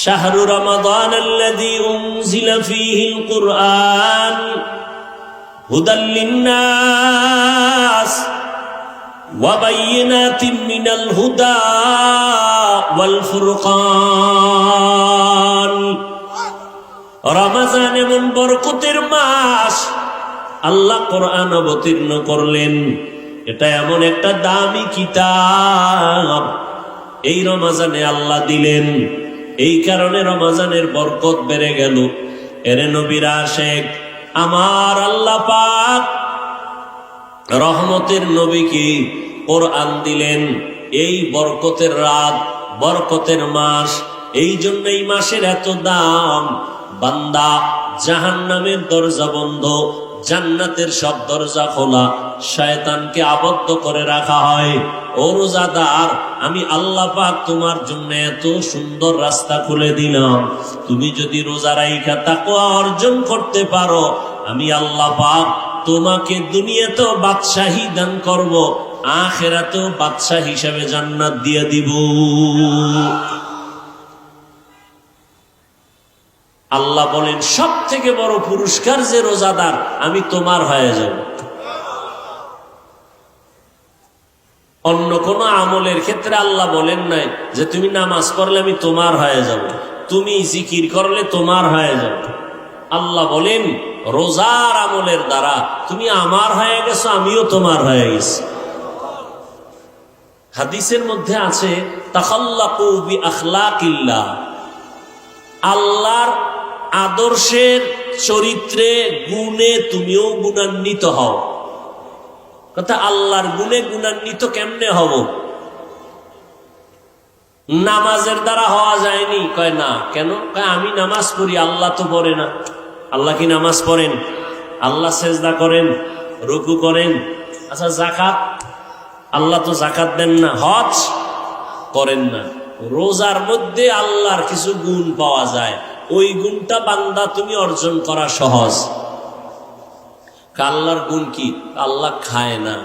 শাহরু রমাদান আল্লাযী উনজিলা ফীহিল কুরআন হুদাল লিন্নাস ওয়া বায়িনাতিন মিনাল হুদা ওয়াল ফুরকান। রমজান এমন বরকতের মাস, আল্লাহ কোরআন অবতীর্ণ করলেন। এটা এমন একটা দামি কিতাব, এই রমজানে আল্লাহ দিলেন। এই কারণে রমজানের বরকত বেড়ে গেল। এরে নবীর আশেক, আমার আল্লাহ পাক রহমতের নবীকে কোরআন দিলেন। এই বরকতের রাত, বরকতের মাস, এই জন্য এই মাসের এত দাম। বান্দা, জাহান্নামের দরজা বন্ধ, জান্নাতের সব দরজা খোলা, শয়তানকে আবদ্ধ করে রাখা হয়। ও রোজাদার, আমি আল্লাহ পাক তোমার জন্য এত সুন্দর রাস্তা খুলে দিলাম। তুমি যদি রোজা রাইখা তাকওয়া অর্জন করতে পারো, আমি আল্লাহ পাক তোমাকে দুনিয়াতেও বাদশাহী দান করব, আখিরাতেও বাদশাহ হিসেবে জান্নাত দিয়ে দিব। আল্লাহ বলেন, সব থেকে বড় পুরস্কার যে রোজাদার, আমি তোমার হয়ে যাব। অন্য কোন আমলের ক্ষেত্রে আল্লাহ বলেন নাই যে তুমি নামাজ পড়লে আমি তোমার হয়ে যাব, তুমি জিকির করলে তোমার হয়ে যাব। আল্লাহ বলেন, রোজার আমলের দ্বারা তুমি আমার হয়ে গেছো, আমিও তোমার হয়ে গেছি। হাদিসের মধ্যে আছে, তাখাল্লাকু বিআখলাকিল্লাহ, আল্লাহর আদর্শের চরিত্রে গুণে তুমিও গুণান্বিত হও। কথা, আল্লাহর গুণে গুণান্বিত কেমনে হব? নামাজের দ্বারা হওয়া যায়নি। কয় না, কেন? কয় আমি নামাজ পড়ি, আল্লাহ তো পড়ে না। আল্লাহ কি নামাজ পড়েন? আল্লাহ সেজদা করেন, রুকু করেন। আচ্ছা, যাকাত, আল্লাহ তো যাকাত দেন না। হজ করেন না। রোজার মধ্যে আল্লাহর কিছু গুণ পাওয়া যায়, ওই গুণটা বান্দা তুমি অর্জন করা সহজ। আল্লাহর গুণ কি? আল্লাহ খায় না,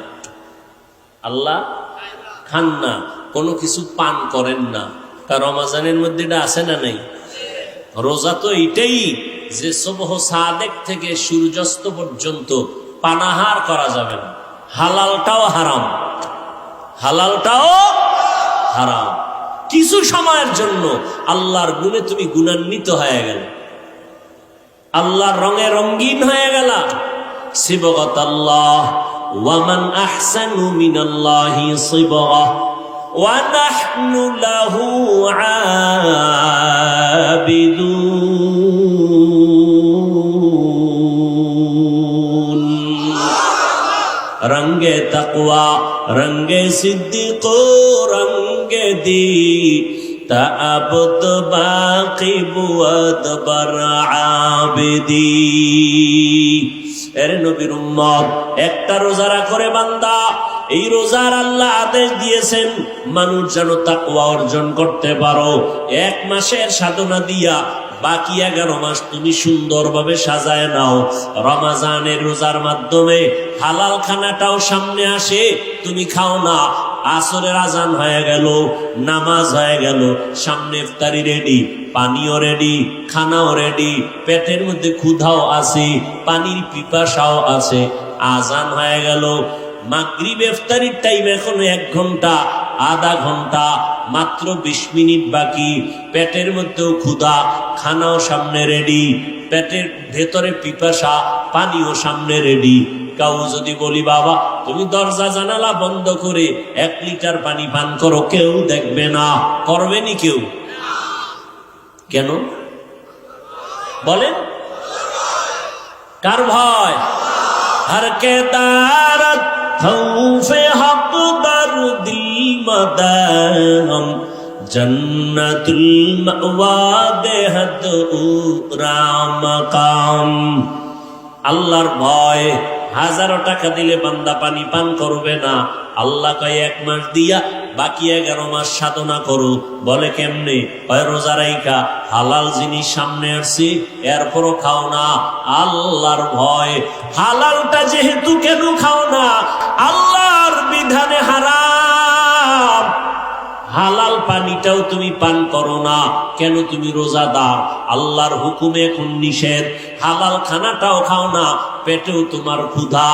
আল্লাহ খান না, কোনো কিছু পান করেন না। কারণ রমজানের মধ্যে এটা আছে না নেই? রোজা তো এইটাই যে সুবহ সাদেক থেকে সূর্যাস্ত পর্যন্ত পানাহার করা যাবে না। হালালটাও হারাম, হালালটাও হারাম। কিছু সময়ের জন্য আল্লাহর গুণে তুমি গুণান্বিত হয়ে গেল, আল্লাহর রঙে রঙিন হয়ে গেল। সিবগাতাল্লাহ, ওয়া মান আহসানু মিনাল্লাহি সিবগাহ ওয়া নাহনু লাহু আবিদুন। রঙ্গে তাকওয়া, রঙ্গে সিদ্দিক, রঙ্গে দি তাআবুদ বাকি বুয়াদ বার আবিদি। এর নবীর উম্মত, একটা রোজা করে বান্দা, এই রোজার আল্লাহ আদেশ দিয়েছেন মানুষ যেন তাকওয়া অর্জন করতে পারো। এক মাসের সাধনা দিয়া বাকি 11 মাস তুমি সুন্দরভাবে সাজায় নাও। রমজানের রোজার মাধ্যমে হালাল খানাটাও সামনে আসে, তুমি খাও না। আসরের আজান হয়ে গেল, নামাজ হয়ে গেল, সামনে ইফতারি রেডি, পানিও রেডি, খানাও রেডি, পেটের মধ্যে ক্ষুধাও আছে, পানির পিপাসাও আছে। আজান হয়ে গেল, মাগরিব ইফতারির টাইম এখনো 1 ঘন্টা, আধা ঘন্টা, মাত্র 20 মিনিট বাকি। পেটের মধ্যেও ক্ষুধা, খানাও সামনে রেডি, পেটের ভেতরে পিপাসা, পানিও সামনে রেডি। কাউ যদি বলি, বাবা তুমি দরজা জানালা বন্ধ করে 1 লিটার পানি পান করো, কেউ দেখবে না, করবে নি কেউ? কেন বলেন? কার ভয়? হর কে দারত খৌফে হক দরদিল মদাম জন্নতুল মাওয়া বেহদ উরাম কাম। আল্লাহর ভয়, 1000 টাকা দিলে বান্দা পানি পান করবে না। আল্লাহ কয় 1 মাস দিয়া বাকি 11 মাস সাধনা করো। বলে কেমনে? কয় রোজা রাইখা, হালাল জিনিস সামনে আসছে এরপরও খাও না, আল্লাহর ভয়। হালালটা যেহেতু কেন খাও না? আল্লাহর বিধানে হারাম, হালাল পানিটাও তুমি পান করো না কেন? তুমি রোজাদার, আল্লাহর হুকুমে এখন নিষেধ। হালাল খানাটাও খাও না, পেটেও তোমার ক্ষুধা,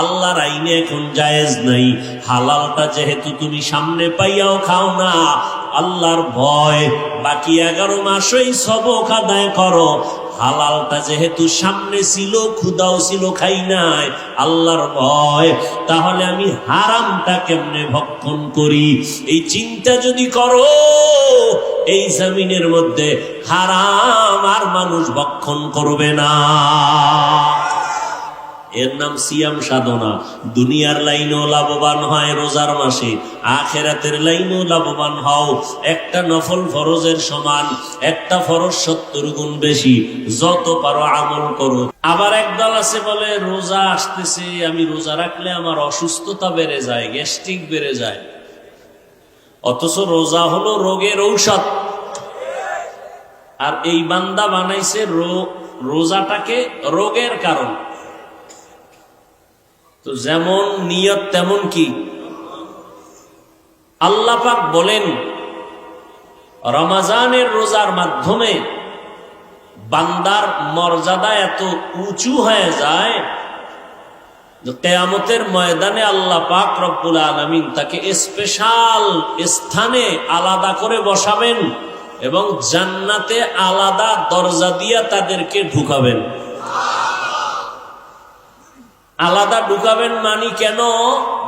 আল্লাহর আইনে এখন জায়েজ নাই। হালালটা যেহেতু তুমি সামনে পাইয়াও খাও না, আল্লাহর ভয়, বাকি 11 মাসই সবক আদায় করো। হালালটা যেহেতু সামনে ছিল, ক্ষুধাও ছিল, খাই নাই, আল্লাহর ভয়, তাহলে আমি হারামটা কেমনে ভক্ষণ করি? এই চিন্তা যদি করো, এই জমিনের মধ্যে হারাম আর মানুষ ভক্ষণ করবে না। এর নাম সিয়াম সাধনা। দুনিয়ার লাইনেও লাভবান হয় রোজার মাসে, আখেরাতের লাইনেও লাভবান হও। একটা নফল ফরজের সমান, একটা ফরজ 70 গুণ বেশি। যত পারো আমল করো। আবার একদল আছে বলে রোজা আসতেছে, আমি রোজা রাখলে আমার অসুস্থতা বেড়ে যায়, গ্যাস্ট্রিক বেড়ে যায়। অথচ রোজা হলো রোগের ঔষধ। আর এই বান্দা বানাইছে রোজাটাকে রোগের কারণ। তো যেমন নিয়ত তেমন কি। আল্লাহ পাক বলেন, রমজানের রোজার মাধ্যমে বান্দার মর্যাদা এত উঁচু হয়ে যায় যে কিয়ামতের ময়দানে আল্লাহ পাক রব্বুল আলামিন তাকে স্পেশাল স্থানে আলাদা করে বসাবেন এবং জান্নাতে আলাদা দরজা দিয়া তাদেরকে ঢুকাবেন। আলাদা ঢুকাবেন মানি কেন?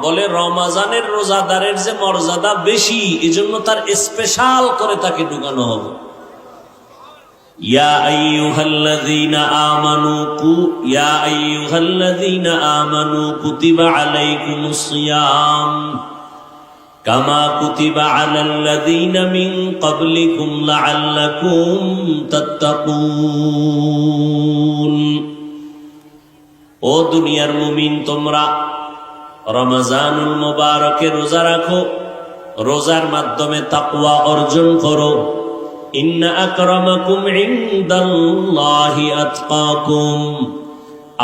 বলে রমজানের রোজাদারের যে মর্যাদা বেশি, এজন্য তার স্পেশাল করে তাকে ঢুকানো হবে। ইয়া আইয়ুহাল্লাযীনা আমানু কুতিবা আলাইকুমুস সিয়াম কামা কুতিবা আলাল্লাযীনা মিন ক্বাবলিকুম লাআল্লাকুম তাত্তাকুন। ও দুনিয়ার মুমিন, তোমরা রমজানুল মুবারকে রোজা রাখো, রোজার মাধ্যমে তাকওয়া অর্জন করো। ইন্না আকরামাকুম ইনদাল্লাহি আতকাকুম।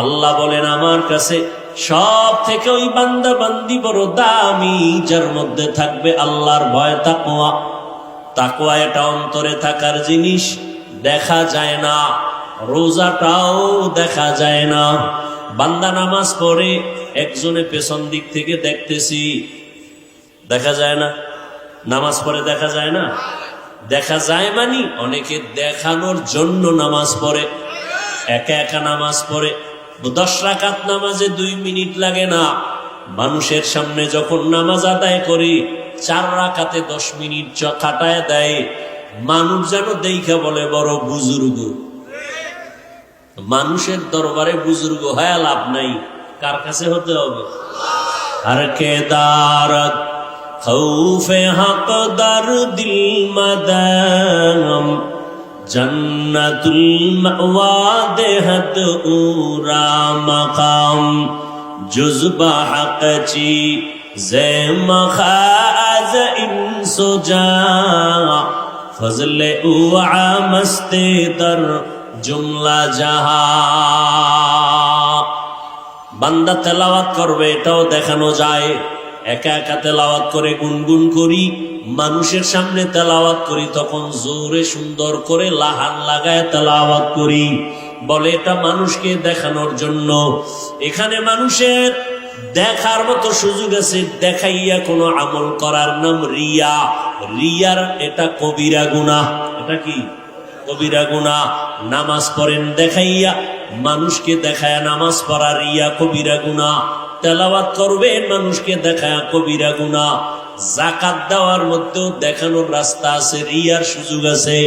আল্লাহ বলেন, আমার কাছে সব থেকে ওই বান্দা বান্দি বড় দামি যার মধ্যে থাকবে আল্লাহর ভয়, তাকওয়া। তাকওয়া এটা অন্তরে থাকার জিনিস, দেখা যায় না। রোজাটাও দেখা যায় না। বান্দা নামাজ পড়ে, একজনে পেছন দিক থেকে দেখতেছি, দেখা যায় না। নামাজ পড়ে দেখা যায় না। দেখা যায় মানি অনেকে দেখানোর জন্য নামাজ পড়ে, একা একা নামাজ পড়ে। 10 রাকাত নামাজে 2 মিনিট লাগে না। মানুষের সামনে যখন নামাজ আদায় করি, 4 রাকাতে 10 মিনিট কাটায় দেয়। মানুষ যেন দেখা বলে বড় বুজুর্গ। মানুষের দরবারে বুজুর্গ হয়ে লাভ নাই, কার কাছে হতে হবে? আর কেদারত খৌফে হক দারদিল মাদাম জান্নাতুল মাওয়া দেহত উরা মাকাম জুজবা হকচি জে মখাজ ইনসুজা ফজলে উআ মস্তে দর জুমলা জাহা। বান্দা তেলাওয়াত করবে, এটাও দেখানো যায়। একা একা তেলাওয়াত করে গুনগুন করি, মানুষের সামনে তেলাওয়াত করি, তখন জোরে সুন্দর করে লাহান লাগায় তেলাওয়াত করি। বলে এটা মানুষকে দেখানোর জন্য। এখানে মানুষের দেখার মতো সুযোগ আছে, দেখাইয়া কোনো আমল করার নাম রিয়া। রিয়ার এটা কবিরা গুনাহ। এটা কি কবিরা গুনাহ। নামাজ পড়েন দেখাইয়া, মানুষকে দেখায় নামাজ পড়া রিয়া, কবিরা গুনাহ। তেলাওয়াত করবেন মানুষকে দেখায়, কবিরা গুনাহ। যাকাত দেওয়ার মধ্যেও দেখানোর রাস্তা আছে, রিয়ার সুযোগ আছে।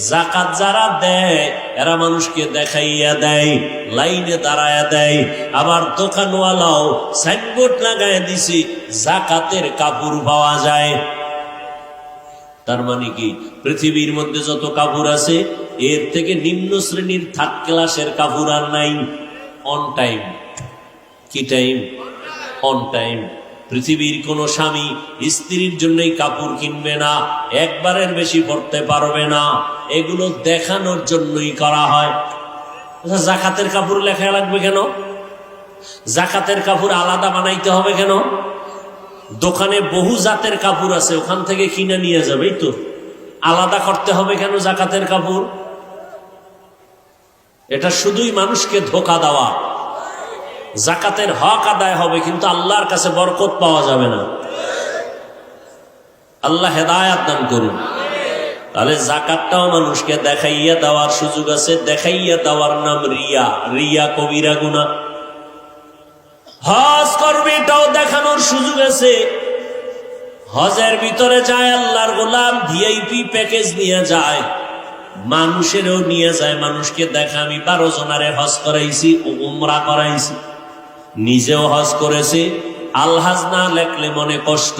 যাকাত যারা দেয় এরা মানুষকে দেখাইয়া দেয়, লাইনে দাঁড়ায়া দেয়। আবার দোকানওয়ালাও সাইনবোর্ড লাগায় দিছি যাকাতের কাপড় পাওয়া যায়। তার মানে কি, পৃথিবীর মধ্যে যত কাপড় আছে এর থেকে নিম্ন শ্রেণীর 3rd ক্লাসের কাপড় আর নাই। On time. কি টাইম? On time. পৃথিবীর কোন স্বামী স্ত্রীর জন্যই কাপড় কিনবে না, একবারের বেশি পড়তে পারবে না। এগুলো দেখানোর জন্যই করা হয়। যাকাতের কাপড় লেখা লাগবে কেন? যাকাতের কাপড় আলাদা বানাইতে হবে কেন? দোকানে বহু জাতের কাপড় আছে, ওখান থেকে কিনে নিয়ে যাবে। তো আলাদা করতে হবে কেন জাকাতের কাপড়? এটা শুধুই মানুষকে ধোঁকা দেওয়া। জাকাতের হক আদায় হবে কিন্তু আল্লাহর কাছে বরকত পাওয়া যাবে না। আল্লাহ হেদায়াত দান করুন। তাহলে জাকাতটাও মানুষকে দেখাইয়া দেওয়ার সুযোগ আছে। দেখাইয়া দেওয়ার নাম রিয়া। রিয়া কবিরা গুনাহ। হজ করবে, এটাও দেখানোর সুযোগ আছে। হজের ভিতরে যায় আল্লাহর গোলাম, ভিআইপি প্যাকেজ নিয়ে যায়, মানুষেরও নিয়ে যায়, মানুষকে দেখা আমি 12 জনারে হজ করাইছি, উমরা করাইছি, নিজেও হজ করেছে। আলহাজ না লেখলে মনে কষ্ট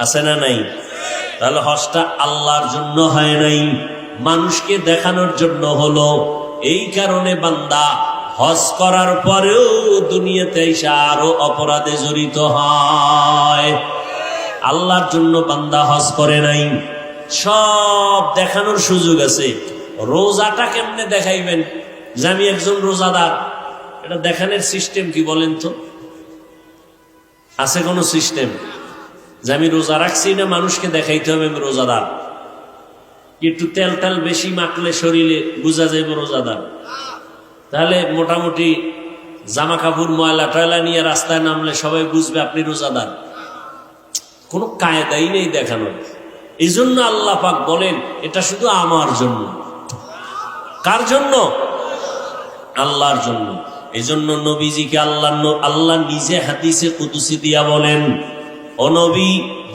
আছে না নাই? তাহলে হজটা আল্লাহর জন্য হয় নাই, মানুষকে দেখানোর জন্য হলো। এই কারণে বান্দা হজ করার পরেও দুনিয়াতে এসে আরো অপরাধে জড়িত হয়। আল্লাহর জন্য বান্দা হজ করে নাই। সব দেখানোর সুযোগ আছে। রোজাটা কেমনে দেখাইবেন যে আমি একজন রোজাদার? এটা দেখানোর সিস্টেম কি বলেন তো? আছে কোন সিস্টেম যে আমি রোজা রাখছি না মানুষকে দেখাইতে হবে আমি রোজাদার? একটু তেল তেল বেশি মাখলে শরীরে বোঝা যাইব রোজাদার। তাহলে মোটামুটি জামা কাপড় ময়লা টয়লা নিয়ে রাস্তায় নামলে সবাই বুঝবে আপনি রোজাদার। কোনো কায়দাই নেই দেখানোর। এই জন্য আল্লাহ পাক বলেন এটা শুধু আমার জন্য। কার জন্য? আল্লাহর জন্য। এই জন্য নবীজিকে আল্লাহ নিজে হাদিসে কুদসি দিয়া বলেন, ও নবী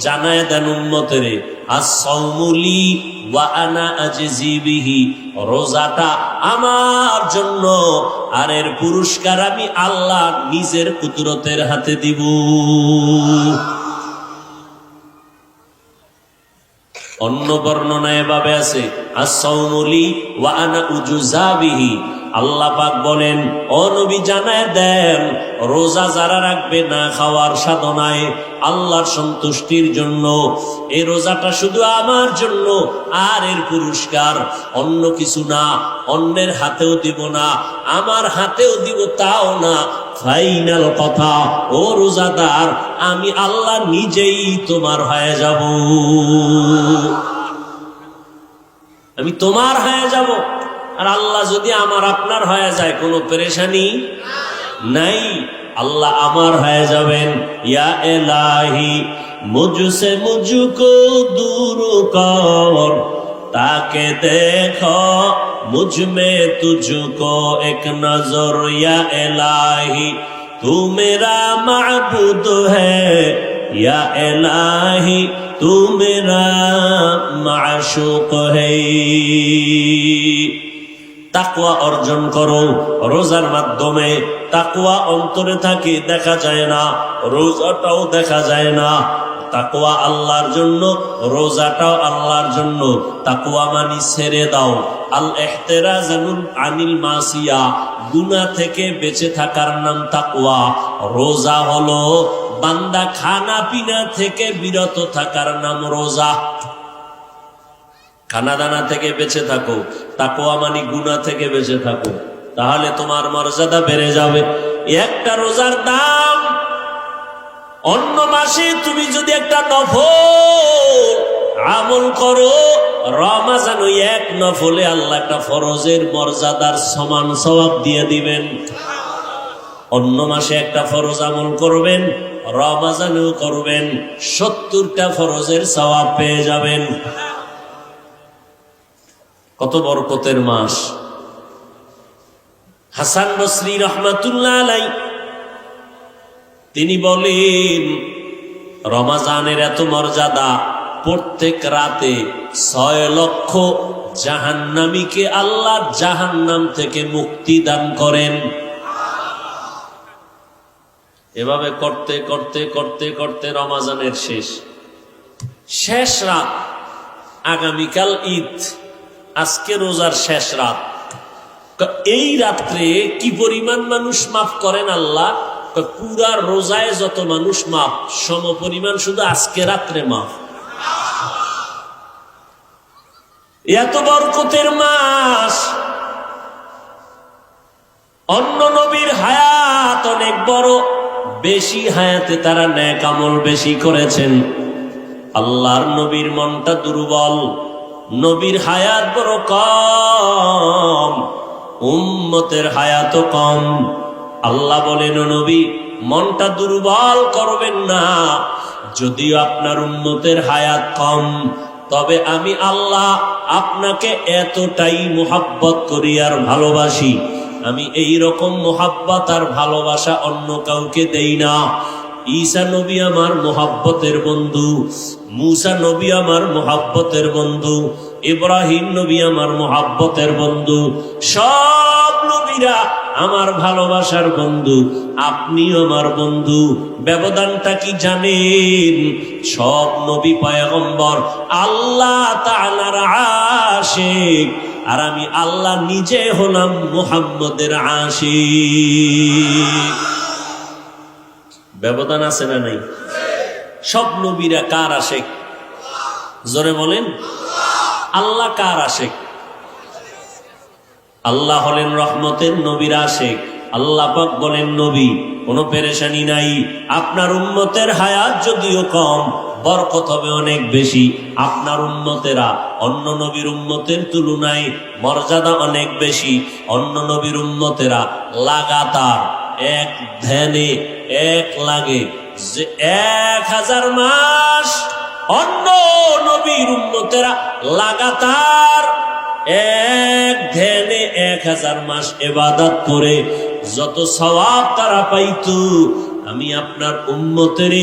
জানায় দেন উম্মতেরে, আস-সাওমুলি ওয়া আনা আজজি বিহি, রোজাটা আমার জন্য আর এর পুরস্কার আমি আল্লাহ নিজের কুদরতের হাতে দিব। অন্য বর্ণনায় এভাবে আছে, আস-সাওমুলি ওয়া আনা উজজা বিহি। আল্লাহ পাক বলেন, ও নবী জানায় দেন, রোজা যারা রাখবে না খাওয়ার সাধনায় আল্লাহর সন্তুষ্টির জন্য, এই রোজাটা শুধু আমার জন্য আর এর পুরস্কার অন্য কিছু না। অন্যের হাতেও দিব না, আমার হাতেও দিব তাও না। ফাইনাল কথা, ও রোজাদার, আমি আল্লাহ নিজেই তোমার হয়ে যাব। আমি তোমার হয়ে যাব। আর আল্লাহ যদি আমার আপনার হয়ে যায় কোনো পেরেশানি নাই। আল্লাহ আমার হয়ে যাবেন। ইয়া ইলাহি মুঝসে মুঝকো দূর কর, তাকে দেখো মুঝ মে তুঝকো এক নজর। ইয়া ইলাহি তু মেরা মাবুদ হ্যায়, ইয়া ইলাহি তু মেরা মাশুক হ্যায়। তাকওয়া অর্জন করো রোজার মাধ্যমে। তাকওয়া অন্তরে থাকে, দেখা যায় না, রোজাটাও দেখা যায় না। তাকওয়া আল্লাহর জন্য, রোজাটাও আল্লাহর জন্য। তাকওয়া মানি ছেড়ে দাও। আল ইহতিরাজু আনিল মাসিয়া, গুনাহ থেকে বেঁচে থাকার নাম তাকওয়া। রোজা হলো বান্দা খানা পিনা থেকে বিরত থাকার নাম রোজা। খানা দানা থেকে বেঁচে থাকো, তাকওয়া মানে গুনাহ থেকে বেঁচে থাকো, তাহলে তোমার মর্যাদা বেড়ে যাবে। একটা রোজার দাম অন্য মাসে তুমি যদি একটা নফল আমল করো, রমজান ওই এক নফলে আল্লাহ একটা ফরজের মর্যাদার সমান সওয়াব দিয়ে দিবেন। অন্য মাসে একটা ফরজ আমল করবেন, রমজানেও করবেন, 70টা ফরজের সওয়াব পেয়ে যাবেন। কত বরকতের মাস। হাসান বসরি রহমাতুল্লাহ আলাই তিনি বলেন, রমজানের এত মর্যাদা, প্রত্যেক রাতে 6 লক্ষ জাহান্নামীকে আল্লাহ জাহান্নাম থেকে মুক্তি দান করেন। এভাবে করতে করতে করতে করতে রমজানের শেষ রাত, আগামীকাল ঈদ, আজকে রোজার শেষ রাত। এই রাত্রে কি পরিমাণ মানুষ মাফ করেন আল্লাহ? পুরা রোজায় যত মানুষ মাফ, সম পরিমাণ শুধু আজকে রাত্রে মাফ। এত বরকতের মাস। অন্য নবীর হায়াত অনেক বড়, বেশি হায়াতে তারা নেক আমল বেশি করেছেন। আল্লাহর নবীর মনটা দুর্বল, নবীর হায়াত বড় কম, উম্মতের হায়াত কম। আল্লাহ বলেন, নবী মনটা দুর্বল করবেন না। যদিও আপনার উম্মতের হায়াত কম, তবে আমি আল্লাহ আপনাকে এতটাই মুহাব্বত করি আর ভালোবাসি, আমি এই রকম মুহাব্বত আর ভালোবাসা অন্য কাউকে দেই না। ঈসা নবী আমার মুহাব্বতের বন্ধু, মূসা নবী আমার মুহাব্বতের বন্ধু, ইব্রাহিম নবী আমার মুহাব্বতের বন্ধু, সব নবীরা আমার ভালোবাসার বন্ধু, আপনিও আমার বন্ধু। ব্যবধানটা কি জানেন? সব নবী পয়গম্বর আল্লাহ তাআলার আশিক, আর আমি আল্লাহ নিজে হলাম মুহাম্মদের আশিক। ব্যবধান আছে না নাই? সব নবীরা কার আশিক? জোরে বলেন, আল্লাহ কার আশিক? আল্লাহ হলেন রহমতের নবীর আশিক। আল্লাহ পাক বলেন, নবী কোনো পেরেশানি নাই, আপনার উম্মতের হায়াত যদিও কম, বরকত হবে অনেক বেশি। আপনার উম্মতেরা অন্য নবীর উম্মতের তুলনায় মর্যাদা অনেক বেশি। অন্য নবীর উম্মতেরা লাগাতার এক ধ্যানে এক লাগে যে 1000 মাস, অন্য নবীর উম্মতেরা লাগাতার এক ধ্যানে 1000 মাস ইবাদত করে যত সওয়াব তারা পাইতো, আমি আপনার উম্মতের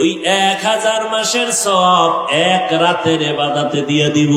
ওই 1000 মাসের সওয়াব এক রাতের ইবাদতে দিয়ে দিব।